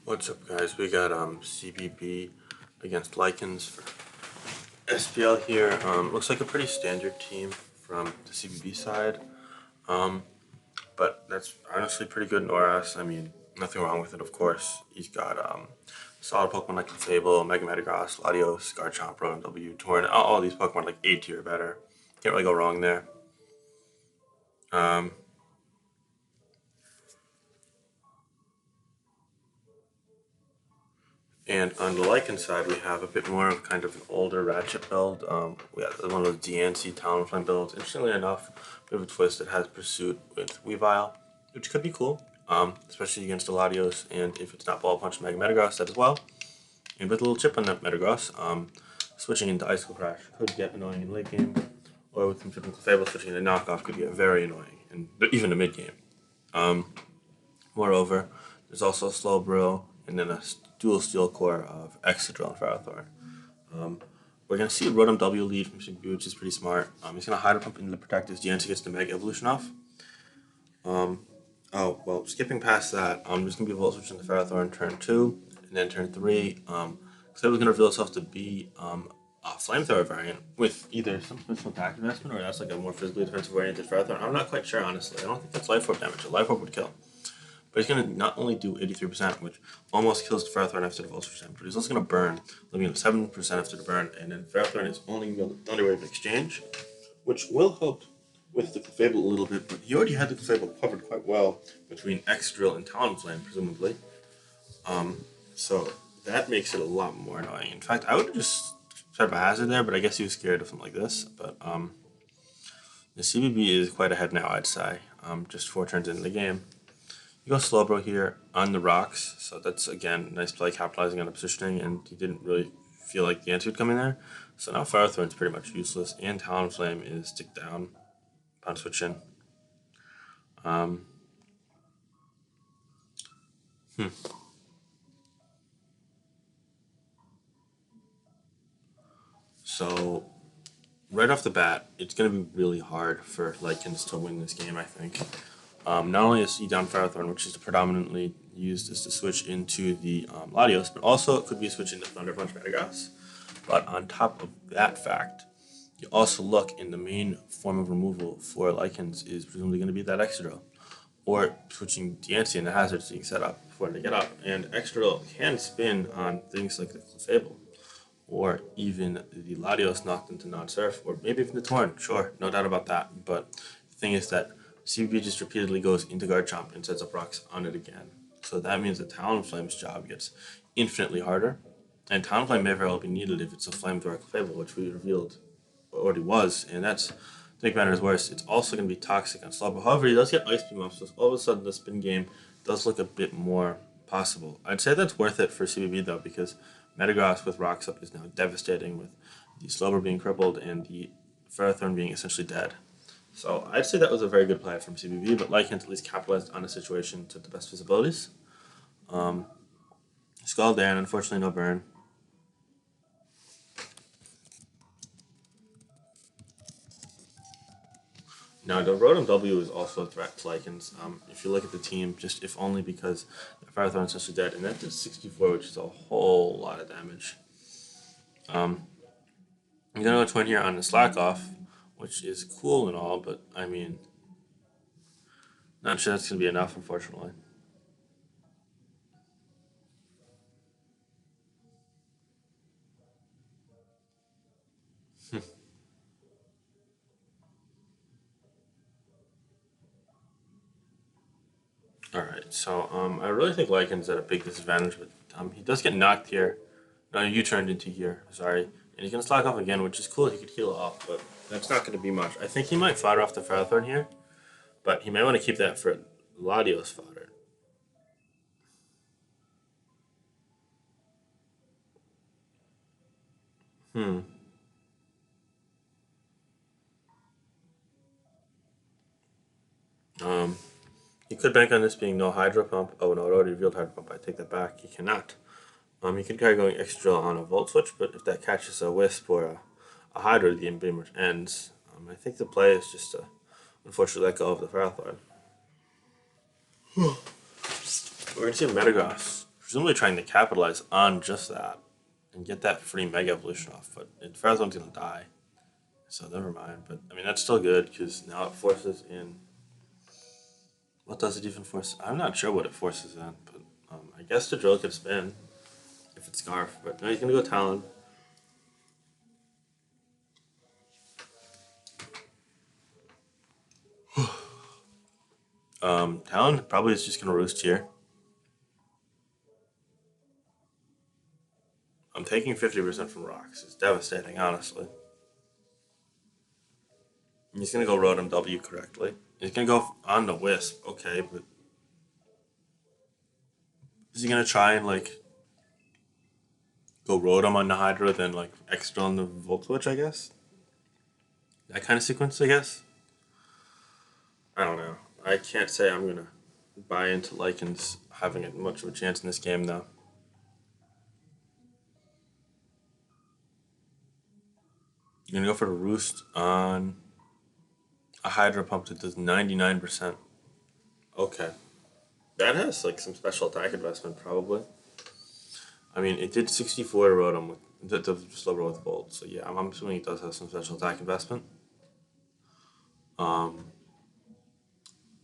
What's up, guys? We got CBB against Lycans for SPL here. Looks like a pretty standard team from the CBB side, but that's honestly pretty good in ORAS. I mean, nothing wrong with it, of course. He's got solid Pokemon like Fable, Mega Metagross, Latios, Garchomp, ORAS OU, Torn. All these Pokemon are like A tier better. Can't really go wrong there. And on the Lycan side, we have a bit more of kind of an older Ratchet build. We have one of those DNC Talonflame builds. Interestingly enough, we have a twist that has Pursuit with Weavile, which could be cool, especially against the Latios, and if it's not Ball Punch, Mega Metagross, that as well. And with a little chip on that Metagross, switching into Icicle Crash could get annoying in late game, or with some typical Fable, switching into Knockoff could get very annoying, and even in mid game. Moreover, there's also a Slowbro, and then a dual Steel Core of Excadrill and Ferrothorn. We're going to see a Rotom W lead from CBB, which is pretty smart. He's going to Hydro Pump into the Protect as Diancie gets the Mega Evolution off. Skipping past that, there's going to be a Volt Switch into Ferrothorn turn 2, and then turn 3. Because it was going to reveal itself to be a Flamethrower variant with either some special attack investment, or that's like a more physically defensive oriented Ferrothorn. I'm not quite sure, honestly. I don't think that's Life Orb damage. A Life Orb would kill. But he's going to not only do 83%, which almost kills the Ferrothorn after the Volt Switch, but he's also going to burn, leaving 7% after the burn, and then Ferrothorn is only going to be Thunderwave Exchange, which will help with the Clefable a little bit, but he already had the Clefable covered quite well between Excadrill and Talonflame, presumably. So that makes it a lot more annoying. In fact, I would have just set up a hazard there, but I guess he was scared of something like this. But the CBB is quite ahead now, I'd say, just 4 turns into the game. You go Slowbro here on the rocks, so that's, again, nice play capitalizing on the positioning, and he didn't really feel like the answer would come in there. So now Ferrothorn's pretty much useless, and Talonflame is stick down, pound switch in. So, right off the bat, it's going to be really hard for Lycans to win this game, I think. Not only is he down Ferrothorn, which is predominantly used as to switch into the Latios, but also it could be a switch into Thunder Punch Metagross. But on top of that fact, you also look in the main form of removal for Lycans is presumably going to be that Excadrill, or switching Diancie and the hazards being set up before they get up. And Excadrill can spin on things like the Clefable, or even the Latios knocked into non-surf, or maybe even the Torn. Sure, no doubt about that. But the thing is that CBB just repeatedly goes into Garchomp and sets up rocks on it again. So that means that Talonflame's job gets infinitely harder. And Talonflame may very well be needed if it's a Flamethrower Clefable, which we revealed already was. And that's, to make matters worse, it's also going to be toxic on Slowbro. However, he does get Ice Beam off, so all of a sudden the spin game does look a bit more possible. I'd say that's worth it for CBB, though, because Metagross with rocks up is now devastating, with the Slowbro being crippled and the Ferrothorn being essentially dead. So I'd say that was a very good play from CBB, but Lycans at least capitalized on the situation to the best of his abilities. Skull there, and unfortunately no burn. Now, the Rotom W is also a threat to Lycans. If you look at the team, just if only because the Ferrothorn is essentially dead, and that did 64, which is a whole lot of damage. I'm going to go Twin here on the Slack Off, which is cool and all, but I mean, not sure that's going to be enough, unfortunately. Alright, so I really think Lycan's at a big disadvantage, but he does get knocked here. No, you turned into here, sorry. And he's going to Slack Off again, which is cool. He could heal off, but that's not going to be much. I think he might fodder off the Ferrothorn here, but he might want to keep that for Latios fodder. He could bank on this being no Hydro Pump. Oh no, it already revealed Hydro Pump. I take that back. He cannot. He could try going Excadrill on a Volt Switch, but if that catches a Wisp or a Hydro, the game pretty much ends. I think the play is just to unfortunately let go of the Ferrothorn. We're going to see a Metagross presumably trying to capitalize on just that and get that free Mega Evolution off, but Ferrothorn's gonna die. So never mind. But I mean that's still good because now it forces in. What does it even force? I'm not sure what it forces in, but I guess the drill could spin if it's Scarf. But no, he's gonna go Talon. Talon probably is just gonna roost here. I'm taking 50% from rocks. It's devastating, honestly. He's gonna go Rotom W correctly. He's gonna go on the Wisp, okay, but is he gonna try and like go Rotom on the Hydra, then like extra on the Volt Switch? I guess that kind of sequence. I guess I don't know. I can't say I'm gonna buy into Lycans having much of a chance in this game though. You're gonna go for the Roost on a Hydro Pump that does 99%. Okay. That has like some special attack investment probably. I mean, it did 64 to Rotom with the slow roll with Volt, so yeah, I'm assuming it does have some special attack investment. Um,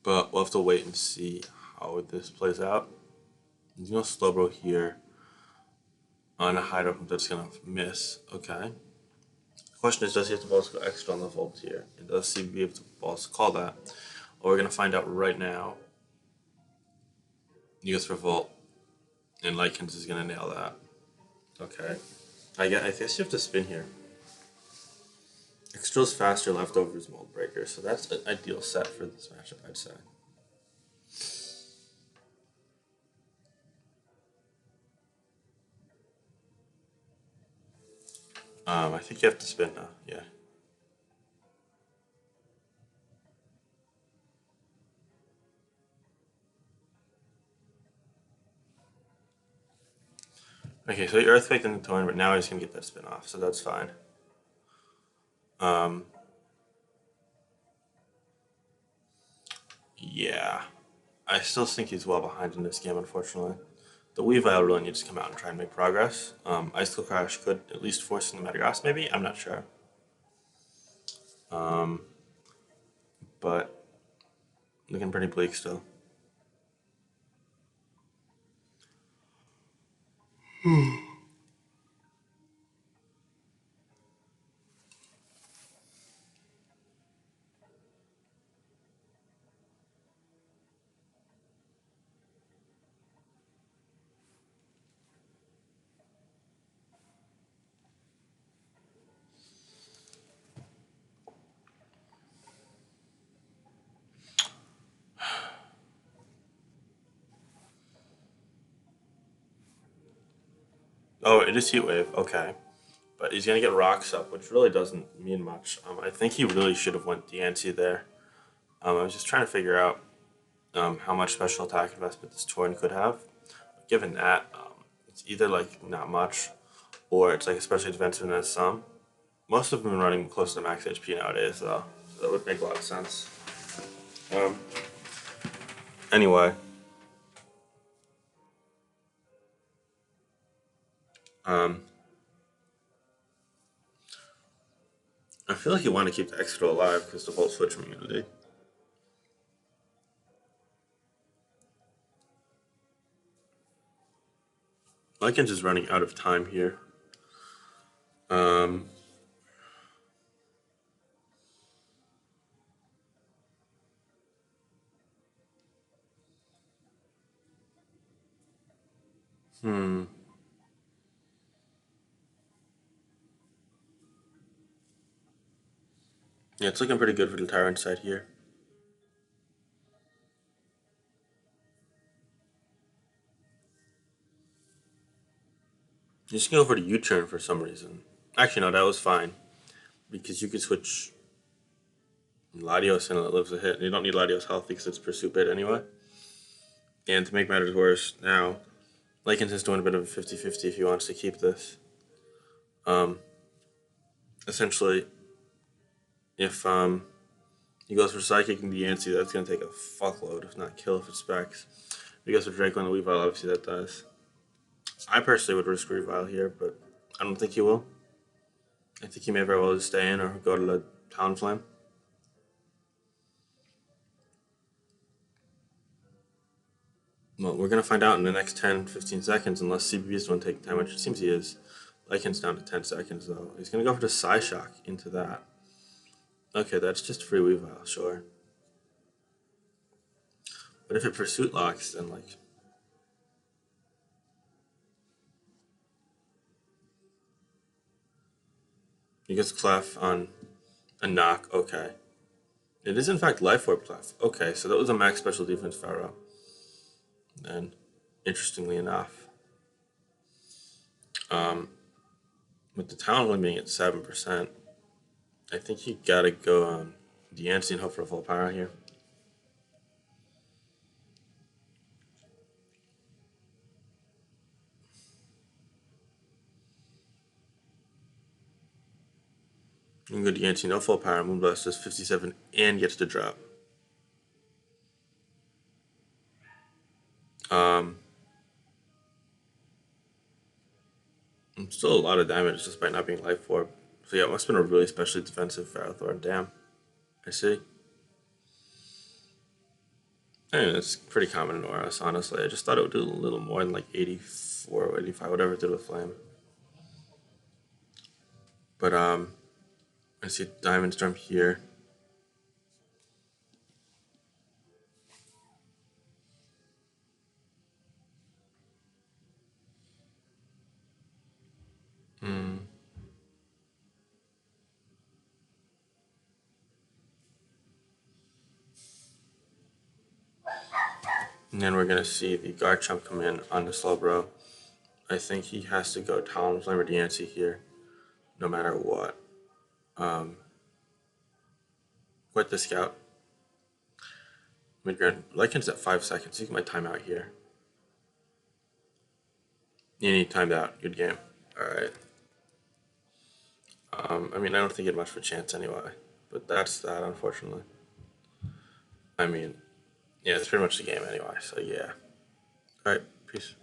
but we'll have to wait and see how this plays out. He's gonna slow roll here on a Hydro Pump that's gonna miss. Okay. The question is, does he have the balls to go extra on the Volt here? And does CBB have the balls to call that? Well, we're gonna find out right now. He goes for Volt, and Lycans is gonna nail that. Okay. I guess you have to spin here. Extra's faster, leftovers Mold Breaker, so that's an ideal set for this matchup, I'd say. I think you have to spin now, yeah. Okay, so he Earthquake in the Torn, but now he's gonna get that spin off, so that's fine. Um, yeah. I still think he's well behind in this game, unfortunately. The Weavile really needs to come out and try and make progress. Icicle Crash could at least force in the Metagross, maybe? I'm not sure. Um, but looking pretty bleak still. Oh, it is Heat Wave, okay. But he's gonna get Rocks up, which really doesn't mean much. I think he really should have went DNC there. I was just trying to figure out how much special attack investment this Torn could have. Given that, it's either like not much, or it's like especially defensive as some. Most of them are running close to max HP nowadays, though. So that would make a lot of sense. Um, anyway, um, I feel like you want to keep the extra alive because the Volt Switch immunity. Lycans is running out of time here. Um, hmm. Yeah, it's looking pretty good for the Tyrant side here. Just go for the U-turn for some reason. Actually, no, that was fine because you could switch Latios and it lives a hit. You don't need Latios health because it's Pursuit Bait anyway. And to make matters worse, now Lycans is doing a bit of a 50-50 if he wants to keep this. Um, essentially, if he goes for Psychic and Deancey, that's going to take a fuckload, if not kill if it specs. If he goes for Draco and the Weavile, obviously that does. I personally would risk Revile here, but I don't think he will. I think he may very well just stay in or go to the Talonflame. Well, we're going to find out in the next 10-15 seconds, unless CBB is the one taking time, which it seems he is. Lycan's down to 10 seconds, though. He's going to go for the Psyshock into that. Okay, that's just free Weavile, sure. But if it Pursuit locks, then, like... He gets Clef on a knock, okay. It is, in fact, Life Orb Clef. Okay, so that was a max special defense Pharaoh. And, interestingly enough, with the Talon one being at 7%, I think you gotta go on Deancey and hope for a full power here. You can go Deancey, no full power, Moonblast does 57 and gets the drop. Still a lot of damage just by not being Life Orb. So yeah, it must have been a really specially defensive Ferrothorn. Damn. I see. I mean, it's pretty common in ORAS, honestly. I just thought it would do a little more than like 84 or 85, whatever it did with Flame. But, I see Diamond Storm here. And then we're going to see the Garchomp come in on the Slowbro. I think he has to go Talonflame or Deancey here, no matter what. Quit the Scout. Midgrand. Lycan's at 5 seconds. You can my timeout here. You need timed out. Good game. Alright. I mean, I don't think he had much of a chance anyway. But that's that, unfortunately. I mean, yeah, it's pretty much the game anyway, so yeah. Alright, peace.